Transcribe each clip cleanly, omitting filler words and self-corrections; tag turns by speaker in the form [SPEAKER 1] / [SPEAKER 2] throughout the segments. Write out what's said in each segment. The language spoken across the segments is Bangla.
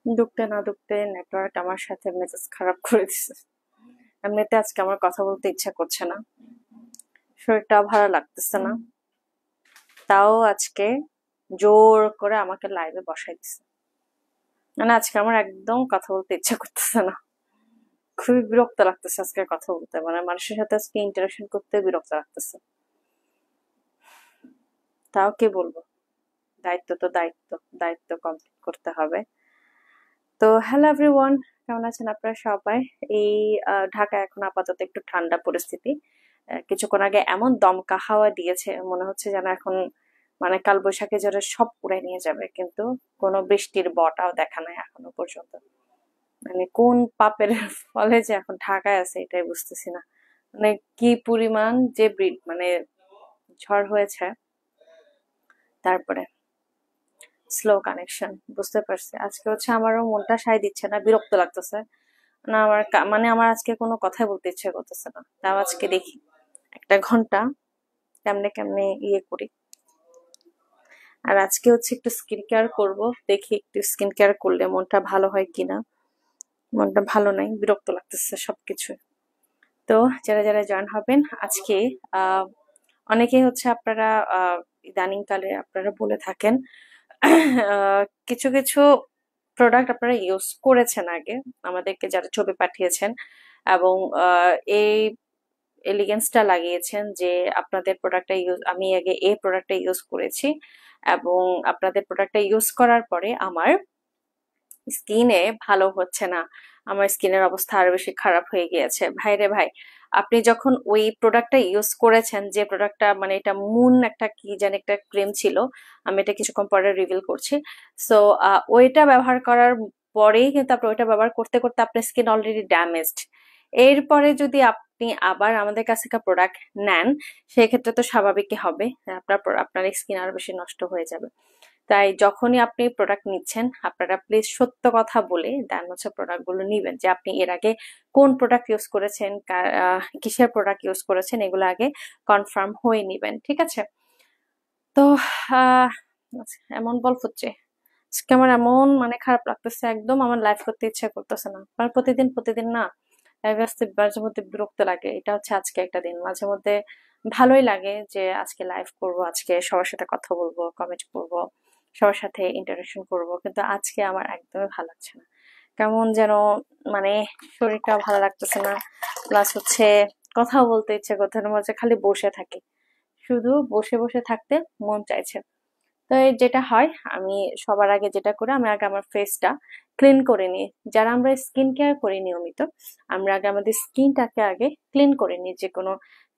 [SPEAKER 1] ঢুকতে না ঢুকতে নেটওয়ার্ক আমার সাথে মেসেজ খারাপ করে দিছে। এমনিতে আজকে আমার কথা বলতে ইচ্ছা করছে না, শরীরটা ভালো লাগতেছে না, তাও আজকে জোর করে আমাকে লাইভে বসাই দিছে। মানে আজকে আমার একদম কথা বলতে ইচ্ছা করতেছে না, খুবই বিরক্ত লাগতেছে আজকে কথা বলতে, মানে মানুষের সাথে আজকে ইন্টারাকশন করতে বিরক্ত লাগতেছে। তাও কি বলবো, দায়িত্ব তো দায়িত্ব, দায়িত্ব কমপ্লিট করতে হবে। তো হ্যালো এভরিওয়ান, কেমন আছেন আপনারা সবাই? এই ঢাকা এখন আপাতত একটু ঠান্ডা পরিস্থিতি। কিছুক্ষণ আগে এমন দমকা হাওয়া দিয়েছে, মনে হচ্ছে যেন এখন মানে কালবৈশাখী ঝড়ে সব উড়ে নিয়ে যাবে, কিন্তু কোনো বৃষ্টির বটাও দেখা নাই এখনো পর্যন্ত। মানে কোন পাপের ফলে যে এখন ঢাকায় আছে এটাই বুঝতেছি না। মানে কি পরিমাণ যে মানে ঝড় হয়েছে। তারপরে স্লো কানেকশন, বুঝতে পারছি। আজকে হচ্ছে আমারও মনটা সায় দিচ্ছে না, বিরক্ত লাগতেছে না আমার, মানে আমার আজকে কোনো কথাই বলতে ইচ্ছে করতেছে না। তাও আজকে দেখি একটা ঘন্টা কেমনে কেমনে ইয়ে করি। আর আজকে হচ্ছে একটু স্কিন কেয়ার করব, দেখি একটু স্কিন কেয়ার করলে মনটা ভালো হয় কিনা। মনটা ভালো নাই, বিরক্ত লাগতেছে সবকিছু। তো যারা যারা জয়েন হবেন আজকে, আহ অনেকেই হচ্ছে আপনারা ইদানিং কালে আপনারা বলে থাকেন কিছু কিছু প্রোডাক্ট আপনারা ইউজ করেছেন আগে, আমাদেরকে যারা ছবি পাঠিয়েছেন এবং এই এলিগেন্সটা লাগিয়েছেন যে আপনাদের প্রোডাক্টটা ইউজ, আমি আগে এই প্রোডাক্টটা ইউজ করেছি এবং আপনাদের প্রোডাক্টটা ইউজ করার পরে আমার স্কিনে ভালো হচ্ছে না, আমার স্কিনের অবস্থা আরো বেশি খারাপ হয়ে গিয়েছে। ভাই রে ভাই, আপনি যখন ওই প্রোডাক্টটা ইউজ করেছেন, যে প্রোডাক্টটা মানে এটা মুন একটা কি জানি একটা ক্রিম ছিল, আমি এটা কিছুক্ষণ পরে রিভিল করছি। সো ওইটা ব্যবহার করার পরেই কিন্তু আপনি ওইটা ব্যবহার করতে করতে আপনার স্কিন অলরেডি ড্যামেজড। এরপরে যদি আপনি আবার আমাদের কাছ থেকে প্রোডাক্ট নেন, সেক্ষেত্রে তো স্বাভাবিকই হবে, আপনার স্কিন আরো বেশি নষ্ট হয়ে যাবে। তাই যখনই আপনি প্রোডাক্ট নিচ্ছেন, আপনারা প্লিজ সত্য কথা বলে দেন হচ্ছে প্রোডাক্ট গুলো নিবেন, যে আপনি এর আগে কোন প্রোডাক্ট ইউজ করেছেন, কিসের প্রোডাক্ট ইউজ করেছেন, এগুলো আগে কনফার্ম হয়ে নিবেন, ঠিক আছে? তো আহ এমন বল হচ্ছে আজকে আমার এমন মানে খারাপ লাগতেছে, একদম আমার লাইভ করতে ইচ্ছা করতেছে না। আর প্রতিদিন প্রতিদিন না লাইভ আসতে মাঝে মধ্যে বিরক্ত লাগে, এটা হচ্ছে আজকে একটা দিন। মাঝে মধ্যে ভালোই লাগে যে আজকে লাইভ করব, আজকে সবার সাথে কথা বলবো, কমেন্ট করব, সবার সাথে ইন্টারাকশন করব, কিন্তু আজকে আমার একদমই ভালো লাগছে না। কেমন যেন মানে শরীরটা ভালো লাগতেছে না, প্লাস হচ্ছে কথা বলতে ইচ্ছে করতে না, মনে খালি বসে থাকি, শুধু বসে বসে থাকতে মন চাইছে। তো এই যেটা হয়, আমি সবার আগে যেটা করি, আমি আগে আমার ফেসটা ক্লিন করে নিই। যারা আমরা স্কিন কেয়ার করি নিয়মিত, আমরা আগে আমাদের স্কিনটাকে আগে ক্লিন করে নিই, যে কোনো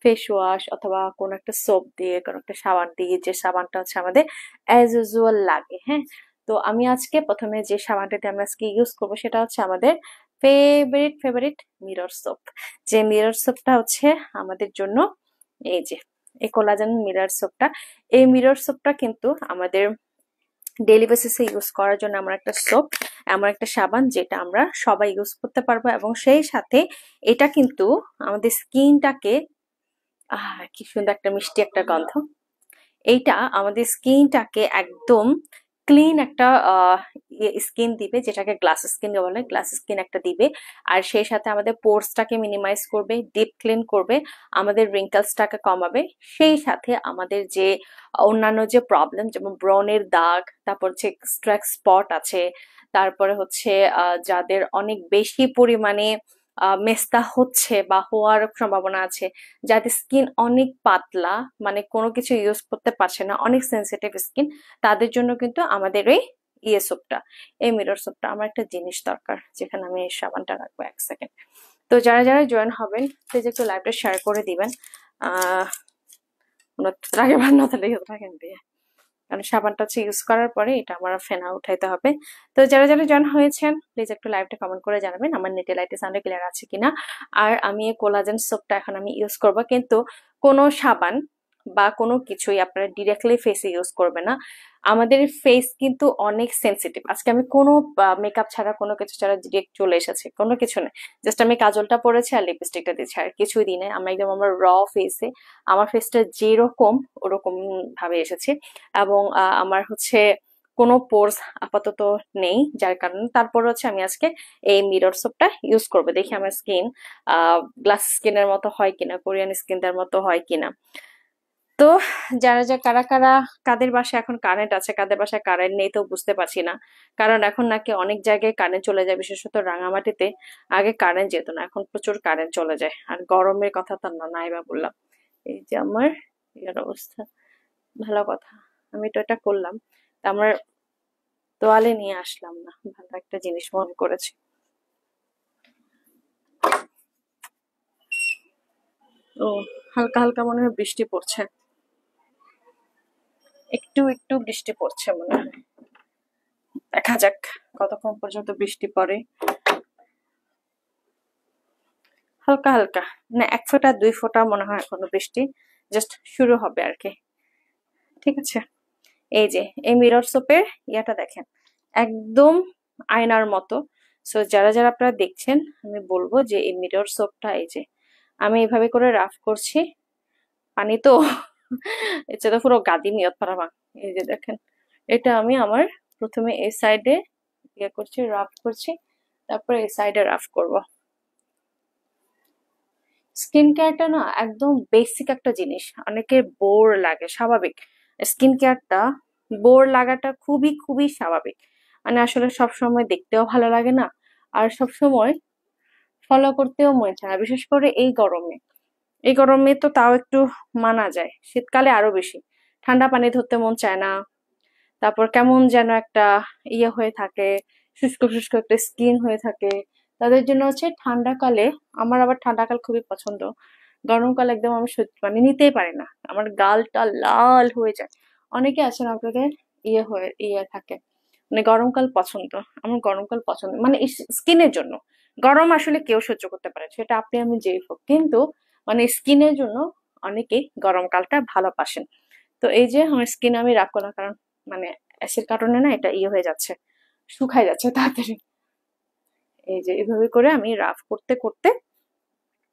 [SPEAKER 1] ফেস ওয়াশ অথবা কোনো একটা সোপ দিয়ে, কোনো একটা সাবান দিয়ে, যে সাবানটা হচ্ছে আমাদের অ্যাজ ইউজুয়াল লাগে। হ্যাঁ, তো আমি আজকে প্রথমে যে সাবানটাতে আমরা আজকে ইউজ করবো সেটা হচ্ছে আমাদের ফেভারিট ফেভারিট মিরর সোপ। যে মিরর সোপটা হচ্ছে আমাদের জন্য এই যে এই কোলাজেন মিরর সোপটা, এই মিরর সোপটা কিন্তু আমাদের ডেইলি বেসিসে ইউজ করার জন্য আমার একটা সোপ, আমার একটা সাবান, যেটা আমরা সবাই ইউজ করতে পারবো। এবং সেই সাথে এটা কিন্তু আমাদের স্কিনটাকে, কি সুন্দর একটা মিষ্টি একটা গন্ধ, এইটা আমাদের স্কিনটাকে একদম ক্লিন একটা স্কিন দিবে, যেটাকে গ্লাস স্কিন বলে, গ্লাস স্কিন একটা দিবে। আর সেই সাথে আমাদের পোর্সটাকে মিনিমাইজ করবে, ডিপ ক্লিন করবে, আমাদের রিঙ্কেলসটাকে কমাবে। সেই সাথে আমাদের যে অন্যান্য যে প্রবলেম, যেমন ব্রনের দাগ, তারপর হচ্ছে স্ট্রেক স্পট আছে, তারপরে হচ্ছে যাদের অনেক বেশি পরিমাণে মেস্তা হচ্ছে বা হওয়ার সম্ভাবনা আছে, যাদের স্কিন অনেক পাতলা, মানে কোনো কিছু ইউজ করতে পারছে না, অনেক সেন্সিটিভ স্কিন, তাদের জন্য কিন্তু আমাদের এই ইয়ে সোপটা, এই মিরর সোপটা। আমার একটা জিনিস দরকার যেখানে আমি এই সাবানটা রাখবো, এক সেকেন্ড। তো যারা যারা জয়েন হবেন প্লিজ একটু লাইভটা শেয়ার করে দিবেন। আহ রাগে ভার না তাহলে রাখেন দিয়ে, কারণ সাবানটা হচ্ছে ইউজ করার পরে এটা আমার ফেনা উঠাইতে হবে। তো যারা যারা জয়েন হয়েছেন প্লিজ একটু লাইভটা কমেন্ট করে জানাবেন আমার নেটে লাইটে সাউন্ডে ক্লিয়ার আছে কিনা। আর আমি এই কোলাজেন সোপটা এখন আমি ইউজ করব, কিন্তু কোনো সাবান বা কোনো কিছুই আপনারা ডিরেক্টলি ফেসে ইউজ করবে না। আমাদের ফেস কিন্তু অনেক সেন্সিটিভ। আজকে আমি কোনো মেকআপ ছাড়া, কোনো কিছু ছাড়া ডিরেক্ট চলে এসেছে, কোনো কিছু নেই, জাস্ট আমি কাজলটা পরেছি আর লিপস্টিকটা দিচ্ছি, আর কিছুই দিই নাই। আমি একদম আমার র ফেসে, আমার ফেসটা যেরকম ওরকম ভাবে এসেছি। এবং আমার হচ্ছে কোনো পোর্স আপাতত নেই, যার কারণে তারপর হচ্ছে আমি আজকে এই মিরর সোপটা ইউজ করবো। দেখি আমার স্কিন গ্লাস স্কিনের মতো হয় কিনা, কোরিয়ান স্কিনটার মতো হয় কিনা। তো কারা কারা, কাদের বাসায় এখন কারেন্ট আছে, কাদের বাসায় কারেন্ট নেই তো বুঝতে পারছি না। কারণ এখন নাকি অনেক জায়গায় কারেন্ট চলে যায়, বিশেষত রাঙামাটিতে আগে কারেন্ট যেত না, এখন প্রচুর কারেন্ট চলে যায়। আর গরমের কথা তো নাই বা বললাম। এই যে আমার এর অবস্থা। ভালো কথা, আমি তো এটা করলাম, তা আমার তোয়ালে নিয়ে আসলাম না, ভালো একটা জিনিস মনে করেছি। ও, হালকা হালকা মনে হয় বৃষ্টি পড়ছে, একটু একটু বৃষ্টি পড়ছে মনে হয়। দেখা যাক কতক্ষণ পর্যন্ত বৃষ্টি পড়ে। হালকা হালকা, মানে 1 ফোঁটা 2 ফোঁটা মনে হয় এখনো বৃষ্টি জাস্ট শুরু হবে আর কি। ঠিক আছে, এই যে এই মিরর সোপের ইয়াটা দেখেন, একদম আয়নার মতো। সো যারা যারা আপনারা দেখছেন, আমি বলবো যে এই মিরর সোপটা, এই যে আমি এভাবে করে রাফ করছি, পানি তো এটা তো পুরো গাদি নিয়ত পারাবা। এই যে দেখেন, এটা আমি আমার প্রথমে এই সাইডে ইয়ে করছি, রাফ করছি, তারপরে এই সাইডে রাফ করব। স্কিন কেয়ারটা না একদম বেসিক একটা জিনিস, অনেকের বোর লাগে, স্বাভাবিক। স্কিন কেয়ারটা বোর লাগাটা খুবই খুবই স্বাভাবিক, মানে আসলে সব সময় দেখতেও ভালো লাগে না, আর সব সময় ফলো করতেও মন চায় না, বিশেষ করে এই গরমে। এই গরমে তো তাও একটু মানা যায়, শীতকালে আরো বেশি ঠান্ডা পানি ধরতে মন চায় না। তারপর কেমন যেন একটা ইয়ে হয়ে থাকে, শুষ্ক শুষ্ক একটা স্কিন হয়ে থাকে। তাদের জন্য হচ্ছে ঠান্ডাকালে, আমার আবার ঠান্ডাকাল খুবই পছন্দ, গরমকাল একদম আমি মানে নিতেই পারি না, আমার গালটা লাল হয়ে যায়। অনেকে আছেন আপনাদের ইয়ে থাকে, মানে গরমকাল পছন্দ, আমার গরমকাল পছন্দ মানে স্কিনের জন্য। গরম আসলে কেউ সহ্য করতে পারে, সেটা আপনি আমি যেই হোক, কিন্তু মানে স্কিনের জন্য অনেকেই গরমকালটা ভালোবাসেন। তো এই যে আমার স্কিন আমি রাখবো না, কারণ মানে অ্যাসিড কারণে না এটা ইয়ে হয়ে যাচ্ছে, শুকায় যাচ্ছে তাড়াতাড়ি। এই যে এভাবে করে আমি রাফ করতে করতে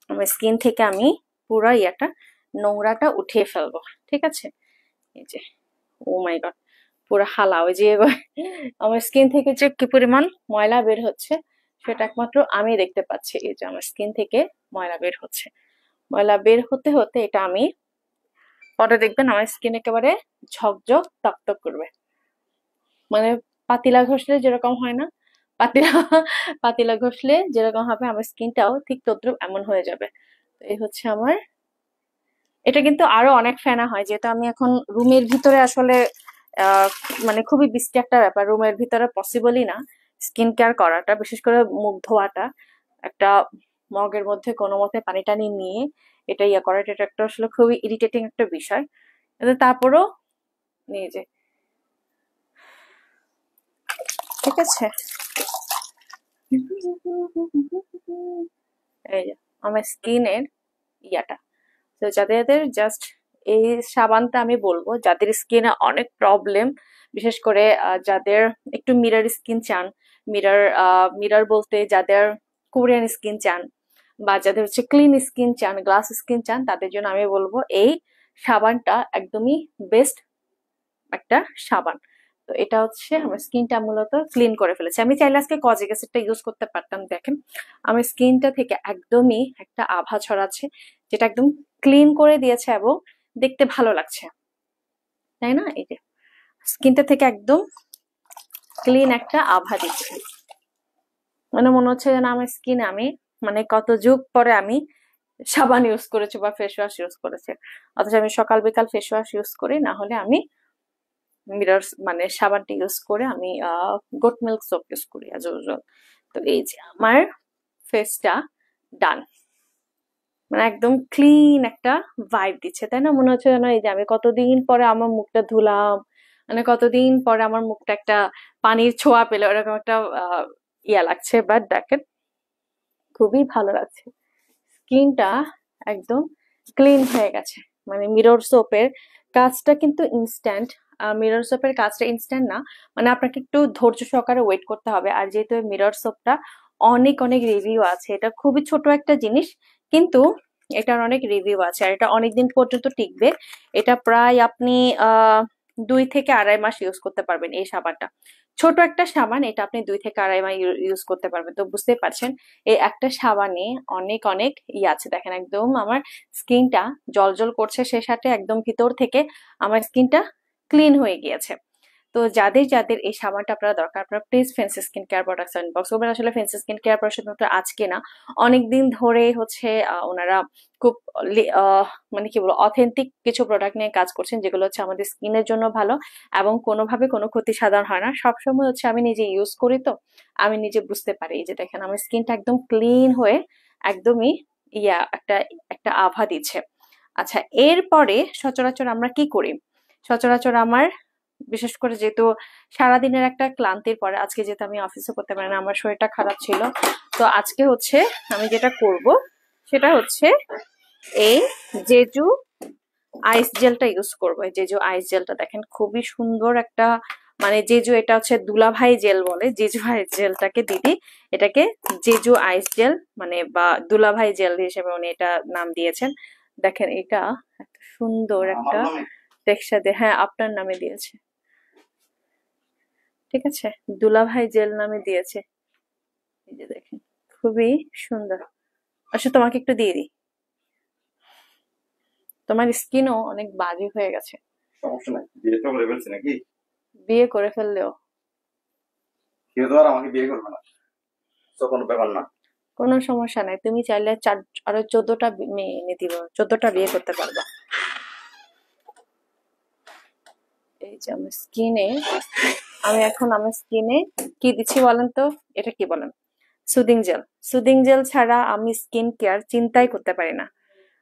[SPEAKER 1] আমার স্কিন থেকে আমি পুরো ইয়াটা, নোংরাটা উঠিয়ে ফেলবো। ঠিক আছে, এই যে, ও মাই গড, পুরো হালা, ওই যে আমার স্কিন থেকে যে কি পরিমাণ ময়লা বের হচ্ছে সেটা একমাত্র আমি দেখতে পাচ্ছি। এই যে আমার স্কিন থেকে ময়লা বের হচ্ছে, ময়লা বের হতে হতে এটা আমি পরে দেখবেন আমার স্কিন একেবারে ঝকঝক তকতক করবে, মানে পাতিলা ঘষলে যেরকম হয় না, পাতিলা পাতিলা ঘষলে যেরকম হবে আমার স্কিনটাও ঠিক তদ্রুপ এমন হয়ে যাবে। তো এই হচ্ছে আমার, এটা কিন্তু আরো অনেক ফেনা হয়, যেহেতু আমি এখন রুমের ভিতরে আসলে আহ মানে খুবই বৃষ্টি একটা ব্যাপার, রুমের ভিতরে পসিবলই না স্কিন কেয়ার করাটা, বিশেষ করে মুখ ধোয়াটা, একটা মগের মধ্যে কোনো মতে পানি টানি নিয়ে এটা ইয়ে করা, এটা একটা আসলে খুবই ইরিটেটিং একটা বিষয়। কিন্তু তারপরও নিয়ে যে, ঠিক আছে, এই যে আমার স্কিনের ইয়াটা। তো যাদের জাস্ট এই সাবানটা আমি বলবো, যাদের স্কিনে অনেক প্রবলেম, বিশেষ করে যাদের একটু মিরর স্কিন চান, মিরর মিরর বলতে যাদের কোরিয়ান স্কিন চান, বা যাদের হচ্ছে ক্লিন স্কিন চান, গ্লাস স্কিন চান, তাদের জন্য আমি বলবো এই সাবানটা একদমই বেস্ট একটা সাবান। তো এটা হচ্ছে আমার স্কিনটা মূলত ক্লিন করে ফেলেছে। আমি চাইলে আজকে কজিক অ্যাসিডটা ইউজ করতে পারতাম, দেখেন আমার স্কিনটা থেকে একদমই একটা আভা ছড়াচ্ছে, যেটা একদম ক্লিন করে দিয়েছে এবং দেখতে ভালো লাগছে, তাই না? এই যে স্কিনটা থেকে একদম ক্লিন একটা আভা দিচ্ছে, মানে মনে হচ্ছে যেন আমার স্কিন আমি মানে কত যুগ পরে আমি সাবান ইউজ করেছি বা ফেস ওয়াশ ইউজ করেছি। অথচ আমি সকাল বিকাল ফেস ওয়াশ ইউজ করি, না হলে আমি মিরর মানে সাবানটা ইউজ করে আমি গোট মিল্ক সোপ ইউজ করি অ্যাজ ইউজুয়াল। তো এই যে আমার ফেসটা ডান, মানে একদম ক্লিন একটা ভাইব দিচ্ছে, তাই না? মনে হচ্ছে যেন এই যে আমি কতদিন পরে আমার মুখটা ধুলাম, মানে কতদিন পরে আমার মুখটা একটা পানির ছোঁয়া পেলো, এরকম একটা ইয়া লাগছে। বাট দেখেন খুবই ভালো লাগছে, স্কিনটা একদম ক্লিন হয়ে গেছে। মানে মিরর সোপের কাজটা কিন্তু ইনস্ট্যান্ট, মিরর সোপের কাজটা ইনস্ট্যান্ট না, মানে আপনাকে একটু ধৈর্য সহকারে ওয়েট করতে হবে। আর যেহেতু মিরর সোপটা অনেক অনেক রিভিউ আছে, এটা খুবই ছোট একটা জিনিস, কিন্তু এটার অনেক রিভিউ আছে, আর এটা অনেকদিন পর্যন্ত টিকবে। এটা প্রায় আপনি 2 থেকে আড়াই মাস ইউজ করতে পারবেন এই সাবানটা। ছোট একটা সাবান, এটা আপনি 2 থেকে আড়াই মাস ইউজ করতে পারবেন। তো বুঝতেই পারছেন এই একটা সাবানে অনেক অনেক আছে। দেখেন একদম আমার স্কিনটা জল করছে, সে সাথে একদম ভিতর থেকে আমার স্কিনটা ক্লিন হয়ে গিয়েছে। তো যাদের যাদের এই সাবানটা আপনারা দরকার, আপনারা please fancy skin care products inbox করবেন। আসলে ফেন্সি স্কিন কেয়ার প্রোডাক্ট শুধুমাত্র আজকে না, অনেকদিন ধরে হচ্ছে ওনারা খুব মানে কি বলবো অথেন্টিক কিছু প্রোডাক্ট নিয়ে কাজ করছেন, যেগুলো হচ্ছে আমাদের স্কিনের জন্য ভালো এবং কোনোভাবে কোনো ক্ষতি সাধন হয় না। সবসময় হচ্ছে আমি নিজে ইউজ করি, তো আমি নিজে বুঝতে পারি। এই যে দেখেন আমার স্কিনটা একদম ক্লিন হয়ে একদমই একটা একটা আভা দিচ্ছে। আচ্ছা, এরপরে সচরাচর আমরা কি করি? সচরাচর আমার বিশেষ করে যেহেতু সারাদিনের একটা ক্লান্তির পরে, আজকে যেহেতু আমি অফিসে করতে পারি না, আমার শরীরটা খারাপ ছিল, তো আজকে হচ্ছে আমি যেটা করব সেটা হচ্ছে এই জেজু আইস জেলটা ইউজ করবো। এই জেজু আইস জেলটা দেখেন খুবই সুন্দর একটা, মানে জেজু এটা হচ্ছে দুলাভাই জেল বলে, জেজু আইস জেলটাকে দিদি এটাকে জেজু আইস জেল মানে বা দুলাভাই জেল হিসেবে উনি এটা নাম দিয়েছেন। দেখেন এটা এত সুন্দর একটা টেক্সচার দিয়ে, হ্যাঁ আপনার নামে দিয়েছে, ঠিক আছে, দুলাভাই জেল নামে দিয়েছে। এই যে দেখেন খুবই সুন্দর। আচ্ছা তোমাকে একটু দিয়ে দিই, তোমার স্কিনও অনেক বাজে হয়ে গেছে।
[SPEAKER 2] সমস্যা নাই, বিয়ে তো করে ফেলছি নাকি?
[SPEAKER 1] বিয়ে করে ফেললেও
[SPEAKER 2] কেউ তো আর আমাকে বিয়ে করবে না, তো কোনো ব্যাপার না।
[SPEAKER 1] কোনো সমস্যা নাই, তুমি চাইলে আরো 14টা মেয়ে এনে দিব, 14টা বিয়ে করতে পারবা। এই যে আমার স্কিনে, আমি এখন আমার স্কিনে কি দিচ্ছি বলেন তো, এটা কি বলেন? Soothing jail. সুদিং জেল ছাড়া আমি স্কিন কেয়ার চিন্তাই করতে পারি না।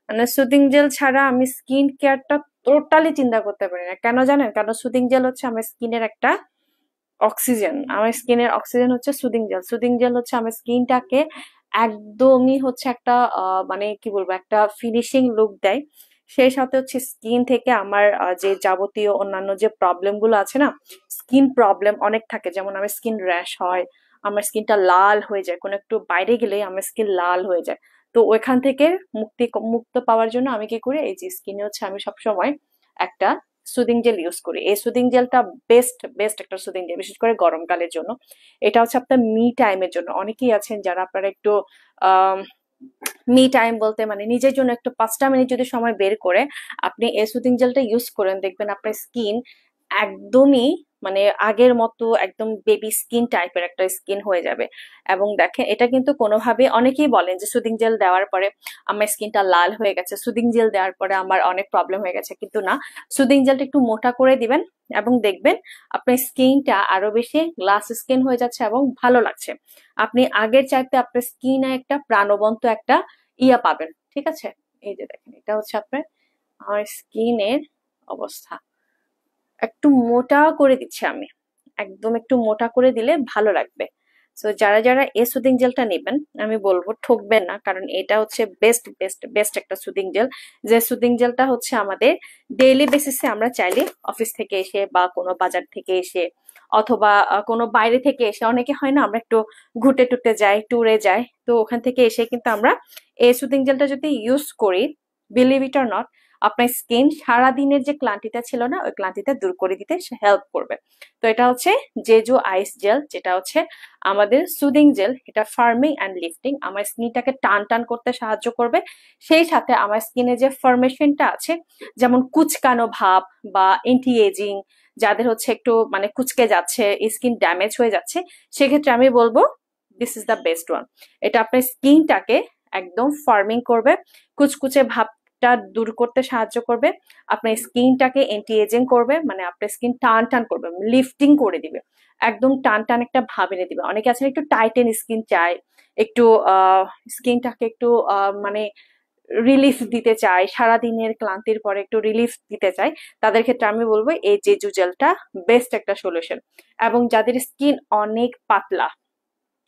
[SPEAKER 1] মানে সুদিং জেল ছাড়া আমি স্কিন কেয়ারটা টোটালি চিন্তা করতে পারি না। কেন জানেন? কারণ সুদিং জেল হচ্ছে আমার স্কিনের একটা অক্সিজেন। আমার স্কিনের অক্সিজেন হচ্ছে সুদিং জেল। সুদিং জেল হচ্ছে আমার স্কিনটাকে একদমই হচ্ছে একটা মানে কি বলবো একটা ফিনিশিং লুক দেয়। সেই সাথে হচ্ছে স্কিন থেকে আমার যে যাবতীয় অন্যান্য যে প্রবলেম গুলো আছে না, স্কিন প্রবলেম অনেক থাকে, যেমন আমার স্কিন র্যাশ হয়, আমার স্কিনটা লাল হয়ে যায়, কোনো একটু বাইরে গেলে আমার স্কিন লাল হয়ে যায়। তো ওইখান থেকে মুক্ত পাওয়ার জন্য আমি কি করি, এই যে স্কিনে হচ্ছে আমি সবসময় একটা সুদিং জেল ইউজ করি। এই সুদিং জেলটা বেস্ট বেস্ট একটা সুদিং জেল, বিশেষ করে গরমকালের জন্য। এটা হচ্ছে আপনার মি টাইমের জন্য। অনেকেই আছেন যারা আপনারা একটু মি টাইম বলতে মানে নিজের জন্য একটু 5টা মিনিট যদি সময় বের করে আপনি এই সুদিং জেলটা ইউজ করেন, দেখবেন আপনার স্কিন একদমই মানে আগের মতো একদম বেবি স্কিন টাইপের একটা স্কিন হয়ে যাবে। এবং দেখেন এটা কিন্তু কোনোভাবে, অনেকেই বলেন যে সুদিং জেল দেওয়ার পরে আমার স্কিনটা লাল হয়ে গেছে, সুদিং জেল দেওয়ার পরে আমার অনেক প্রবলেম হয়ে গেছে, কিন্তু না, সুদিং জেলটা একটু মোটা করে দিবেন এবং দেখবেন আপনার স্কিনটা আরো বেশি গ্লাস স্কিন হয়ে যাচ্ছে এবং ভালো লাগছে। আপনি আগের চাইতে আপনার স্কিনে একটা প্রাণবন্ত একটা পাবেন, ঠিক আছে? এই যে দেখেন এটা হচ্ছে আপনার আমার স্কিনের অবস্থা। একটু মোটা করে দিচ্ছি আমি, একদম একটু মোটা করে দিলে ভালো লাগবে। সো যারা যারা এই সুদিং জেলটা নেবেন আমি বলবো ঠকবেন না, কারণ এটা হচ্ছে বেস্ট বেস্ট বেস্ট একটা সুদিং জেল। যে সুদিং জেলটা হচ্ছে আমাদের ডেইলি বেসিসে আমরা চাইলে অফিস থেকে এসে বা কোনো বাজার থেকে এসে অথবা কোনো বাইরে থেকে এসে, অনেকে হয় না আমরা একটু ঘুরতে টুরতে যাই, ট্যুরে যাই, তো ওখান থেকে এসে কিন্তু আমরা এই সুদিং জেলটা যদি ইউজ করি, বিলিভ ইট অর নট, আপনার স্কিন সারাদিনের যে ক্লান্তিটা ছিল না ওই ক্লান্তিটা দূর করে দিতে হেল্প করবে। তো এটা হচ্ছে জেজু আইস জেল, যেটা হচ্ছে আমাদের সুদিং জেল। এটা ফার্মিং অ্যান্ড লিফটিং, আমার স্কিনটাকে টান টান করতে সাহায্য করবে। সেই সাথে আমার স্কিনে যে ফরমেশনটা আছে, যেমন কুচকানো ভাব বা এন্টি এজিং, যাদের হচ্ছে একটু মানে কুচকে যাচ্ছে, স্কিন ড্যামেজ হয়ে যাচ্ছে, সেক্ষেত্রে আমি বলবো this is the best one. এটা আপনার স্কিনটাকে একদম ফার্মিং করবে, কুচকুচে ভাবটা দূর করতে সাহায্য করবে, আপনার স্কিনটাকে এন্টি এজিং করবে, মানে আপনার স্কিন টান টান করবে, লিফটিং করে দিবে, একদম টান টান একটা ভাব এনে দিবে। অনেকে আছেন একটু টাইটেন স্কিন চায়, একটু স্কিনটাকে একটু মানে রিলিফ দিতে চায়, সারাদিনের ক্লান্তির পরে একটু রিলিফ দিতে চায়, তাদের ক্ষেত্রে আমি বলবো এই জেজু জেলটা বেস্ট একটা সলিউশন। এবং যাদের স্কিন অনেক পাতলা,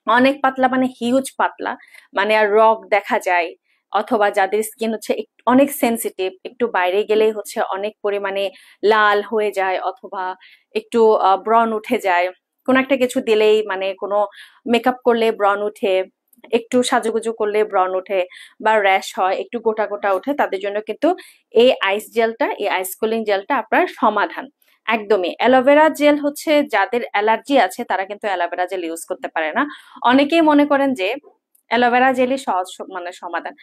[SPEAKER 1] অনেক পাতলা মানে হিউজ পাতলা, মানে আর রগ দেখা যায়, অথবা যাদের স্কিন হচ্ছে অনেক সেন্সিটিভ, একটু বাইরে গেলেই হচ্ছে অনেক পরিমাণে লাল হয়ে যায়, অথবা একটু ব্রণ উঠে যায়, কোনো একটা কিছু দিলেই মানে কোনো মেকআপ করলে ব্রণ উঠে, একটু সাজুগুজু করলে ব্রণ উঠে বা র্যাশ হয়, একটু গোটা গোটা ওঠে, তাদের জন্য কিন্তু এই আইস জেলটা, এই আইস কুলিং জেলটা আপনার সমাধান। একদমই অ্যালোভেরা জেল হচ্ছে যাদের অ্যালার্জি আছে তারা কিন্তু অ্যালোভেরা জেল ইউজ করতে পারে না। অনেকেই মনে করেন যে অ্যালোভেরা জেলই সহজ মানে সমাধান,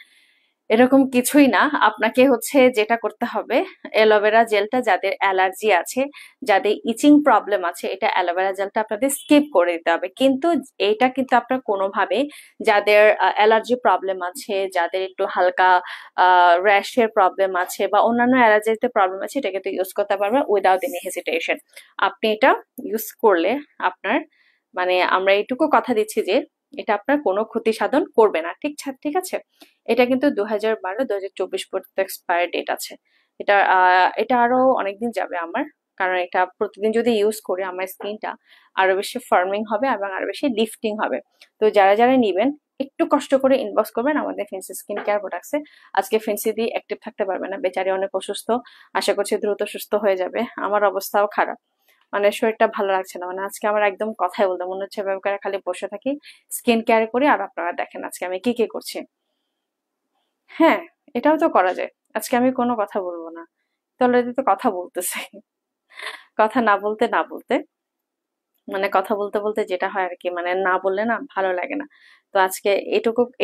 [SPEAKER 1] এরকম কিছুই না। আপনাকে হচ্ছে যেটা করতে হবে, অ্যালোভেরা জেলটা যাদের অ্যালার্জি আছে, যাদের ইচিং প্রবলেম আছে, এটা অ্যালোভেরা জেলটা আপনাদের স্কিপ করে দিতে হবে। কিন্তু এটা কিন্তু আপনার কোনোভাবে যাদের অ্যালার্জি প্রবলেম আছে, যাদের একটু হালকা র্যাশের প্রবলেম আছে বা অন্যান্য অ্যালার্জিতে প্রবলেম আছে, এটা কিন্তু ইউজ করতে পারবেন উইদাউট এনি হেজিটেশন। আপনি এটা ইউজ করলে আপনার মানে আমরা এইটুকু কথা দিচ্ছি যে এটা আপনার কোনো ক্ষতি সাধন করবে না। ঠিক আছে। এটা কিন্তু 2012-2024 পর্যন্ত এক্সপায়ার ডেট আছে। এটা আরো অনেকদিন যাবে আমার, কারণ এটা প্রতিদিন যদি ইউজ করি আমার স্কিনটা আরো বেশি ফার্মিং হবে এবং আরো বেশি লিফটিং হবে। তো যারা যারা নিবেন একটু কষ্ট করে ইনবক্স করবেন আমাদের ফেন্সি স্কিন কেয়ার প্রোডাক্টসে। আজকে ফেন্সি দিয়ে অ্যাক্টিভ থাকতে পারবে না, বেচারি অনেক অসুস্থ। আশা করছি দ্রুত সুস্থ হয়ে যাবে। আমার অবস্থাও খারাপ, মানে শরীরটা ভালো লাগছে না। মানে আজকে আমার একদম কথাই বলতে মনে হচ্ছে এভাবে করে খালি বসে থাকি, স্কিন কেয়ার করি, আর আপনারা দেখেন আজকে আমি কি কি করছি। হ্যাঁ, এটাও তো করা যায়। আজকে আমি কোনো কথা বলবো না, তো অলরেডি তো কথা বলতেছি। কথা না বলতে না বলতে মানে কথা বলতে বলতে যেটা হয় আর কি, মানে না বললে না ভালো লাগে না। তো আজকে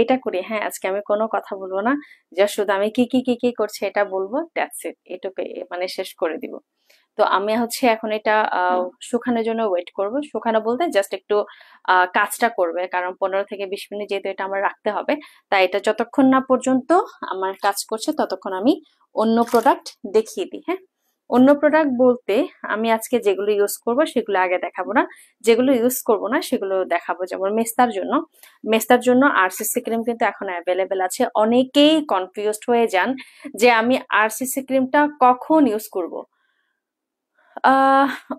[SPEAKER 1] এটা করি। হ্যাঁ, আজকে আমি কোনো কথা বলবো না, যা শুধু আমি কি করছি এটা বলবো, দ্যাটস ইট। এটুকু মানে শেষ করে দিব। তো আমি হচ্ছে এখন এটা শুকানোর জন্য ওয়েট করব। শুকানো বলতে জাস্ট একটু কাজটা করবে, কারণ 15 থেকে 20 মিনিট যেহেতু এটা আমার রাখতে হবে, তাই এটা যতক্ষণ না পর্যন্ত আমার কাজ করছে ততক্ষণ আমি অন্য প্রোডাক্ট দেখিয়ে দিই। হ্যাঁ, অন্য প্রোডাক্ট বলতে আমি আজকে যেগুলো ইউজ করব সেগুলো আগে দেখাবো না, যেগুলো ইউজ করব না সেগুলো দেখাবো। যেমন মেস্তার জন্য আরসিসি ক্রিম কিন্তু এখন অ্যাভেলেবেল আছে। অনেকেই কনফিউজড হয়ে যান যে আমি আরসিসি ক্রিমটা কখন ইউজ করব।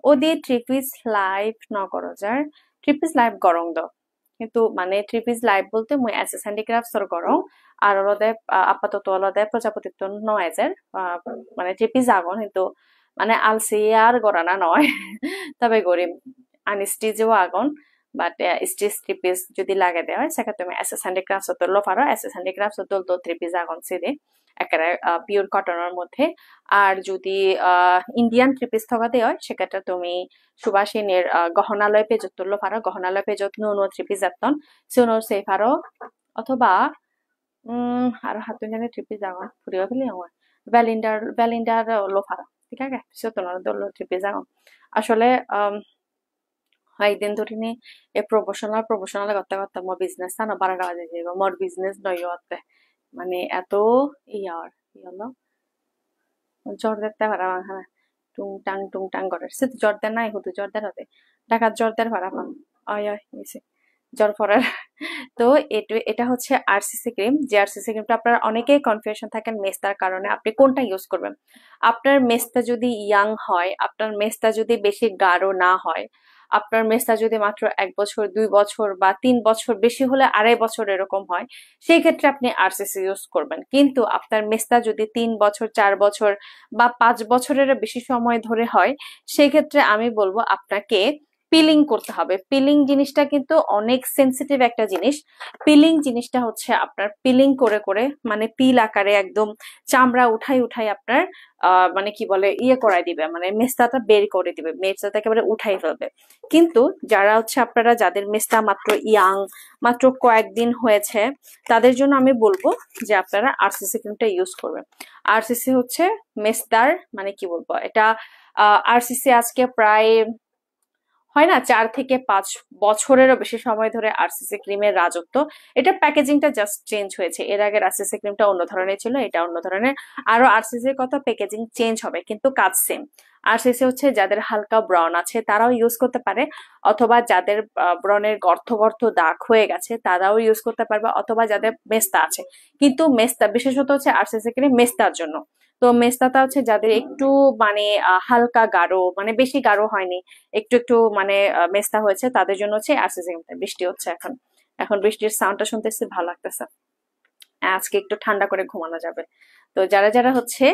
[SPEAKER 1] ওদি ট্রিপিজ লাইভ নগরজাৰ ট্রিপিজ লাইভ গৰং দ, কিন্তু মানে ট্রিপিজ লাইভ বলতে মই এছ এছ হেণ্ডিক্ৰাফ্টছৰ গৰং আর অলদে আপাতত অলদে প্রজাপতিত্ব নয় এজের মানে ট্রিপিজ আগন কিন্তু মানে আলসি আর গড়ানা নয়। তবে গরিব আনস্টিজও আগন, বাট স্টিচ ট্রিপিজ যদি লাগে দেওয়া হয় সেক্ষেত্রে তুমি এছ এছ হেণ্ডিক্ৰাফ্টছত তুলব পারো। এছ এছ হেণ্ডিক্ৰাফ্টছত তুলতো ট্রিপিজ আগন সিদে একেবারে পিওর কটনের মধ্যে। আর যদি ইন্ডিয়ান থ্রিপিস থকা হয় সেক্ষেত্রে তুমি সুবাসিনীর গহনালয় পেজত তুললো পারো। গহনালয় পেজত নুনো থ্রিপিস এতন সুনোর সেই পারো, অথবা আর হাতুন জানি থ্রিপিস আগন ফুরিও ফেলি আমার বেলিন্ডার লো পারো। ঠিক আছে, পিছত তোমার দল থ্রিপিস আগন আসলে একদিন ধরে নি এ প্রফেশনাল করতে করতে মোর বিজনেস না বারোটা বাজে যাইব। মোর বিজনেস নয় হতে মানে এত ইয়ার হলো জর্দারটা ভাড়া হ্যাঁ টুংটাং করে সে জর্দার নাই হতো জর্দার হতে ঢাকার জর্দার ভাড়া পাম অয় হয়েছে জ্বর পড়ার। তো এটা হচ্ছে আরসিসি ক্রিম। যে আরসিসি ক্রিমটা আপনারা অনেকেই কনফিউশন থাকেন মেস্তার কারণে আপনি কোনটা ইউজ করবেন। আপনার মেস্তা যদি ইয়াং হয়, আপনার মেস্তা যদি বেশি গাঢ় না হয়, আপনার মেস্তা যদি মাত্র 1 বছর 2 বছর বা 3 বছর, বেশি হলে 2.5 বছর এরকম হয়, সেই ক্ষেত্রে আপনি আরসিসি ইউজ করবেন। কিন্তু আপনার মেস্তা যদি 3 বছর 4 বছর বা 5 বছরের বেশি সময় ধরে হয়, সেই ক্ষেত্রে আমি বলবো আপনাকে পিলিং করতে হবে। পিলিং জিনিসটা কিন্তু অনেক সেন্সিটিভ একটা জিনিস। পিলিং জিনিসটা হচ্ছে আপনার পিলিং করে করে মানে পিল আকারে একদম চামড়া উঠাই আপনার মানে কি বলে ইয়ে করাই দিবে, মানে মেস্তাটা বের করে দিবে, মেস্তাটা একেবারে উঠাই ফেলবে। কিন্তু যারা হচ্ছে আপনারা যাদের মেস্তা মাত্র ইয়াং, মাত্র কয়েকদিন হয়েছে, তাদের জন্য আমি বলবো যে আপনারা আরসিসি ক্রিমটা ইউজ করবেন। আরসিসি হচ্ছে মেস্তার মানে কি বলবো এটা আরসিসি আজকে প্রায় হয় না 4 থেকে 5 বছরেরও বেশি সময় ধরে আরসিসি ক্রিমের রাজত্ব। এটা প্যাকেজিংটা জাস্ট চেঞ্জ হয়েছে। এর আগে আরসিসি ক্রিমটা অন্য ধরনের ছিল, এটা অন্য ধরনের। আরো আরসিসির কত প্যাকেজিং চেঞ্জ হবে কিন্তু কাজ সেম। আরসিসি হচ্ছে যাদের হালকা ব্রন আছে তারাও ইউজ করতে পারে, অথবা যাদের ব্রনের গর্ত দাগ হয়ে গেছে তারাও ইউজ করতে পারবে, অথবা যাদের মেস্তা আছে। কিন্তু মেস্তা বিশেষত হচ্ছে আরসিসি ক্রিম মেস্তার জন্য। তো মেস্তাটা হচ্ছে যাদের একটু মানে হালকা গাঢ়, মানে বেশি গাঢ় হয়নি, একটু মানে মেস্তা হয়েছে, তাদের জন্য হচ্ছে আরসিসি ক্রিমটা। বৃষ্টি হচ্ছে এখন, বৃষ্টির সাউন্ডটা শুনতেছি ভালো লাগতেছে। আজকে একটু ঠান্ডা করে ঘুমানো যাবে। তো যারা যারা হচ্ছে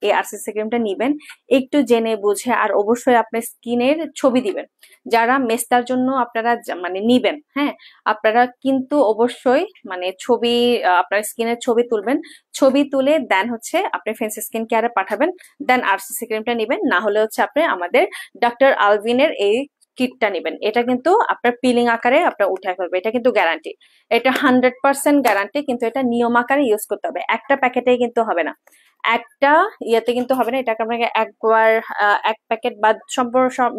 [SPEAKER 1] এই আরসিসি ক্রিমটা নিবেন একটু জেনে বুঝে, আর অবশ্যই আপনার স্কিনের ছবি দিবেন। যারা মেস্তার জন্য আপনারা মানে নিবেন, হ্যাঁ, আপনারা কিন্তু অবশ্যই মানে ছবি, আপনার স্কিনের ছবি তুলবেন, ছবি তুলে দেন হচ্ছে আপনি ফেন্সি স্কিন কেয়ারে পাঠাবেন, দেন আরসিসি ক্রিমটা নিবেন। না হলে হচ্ছে আপনি আমাদের ডক্টর আলভিনের এই কিটটা নিবেন। এটা কিন্তু আপনার পিলিং আকারে আপনার উঠে ফেলবে, এটা কিন্তু গ্যারান্টি, এটা 100% গ্যারান্টি। কিন্তু এটা নিয়ম আকারে ইউজ করতে হবে, একটা প্যাকেটেই কিন্তু হবে না, একটা ইয়েতে কিন্তু হবে না। এটাকে আপনাকে একবার এক প্যাকেট বা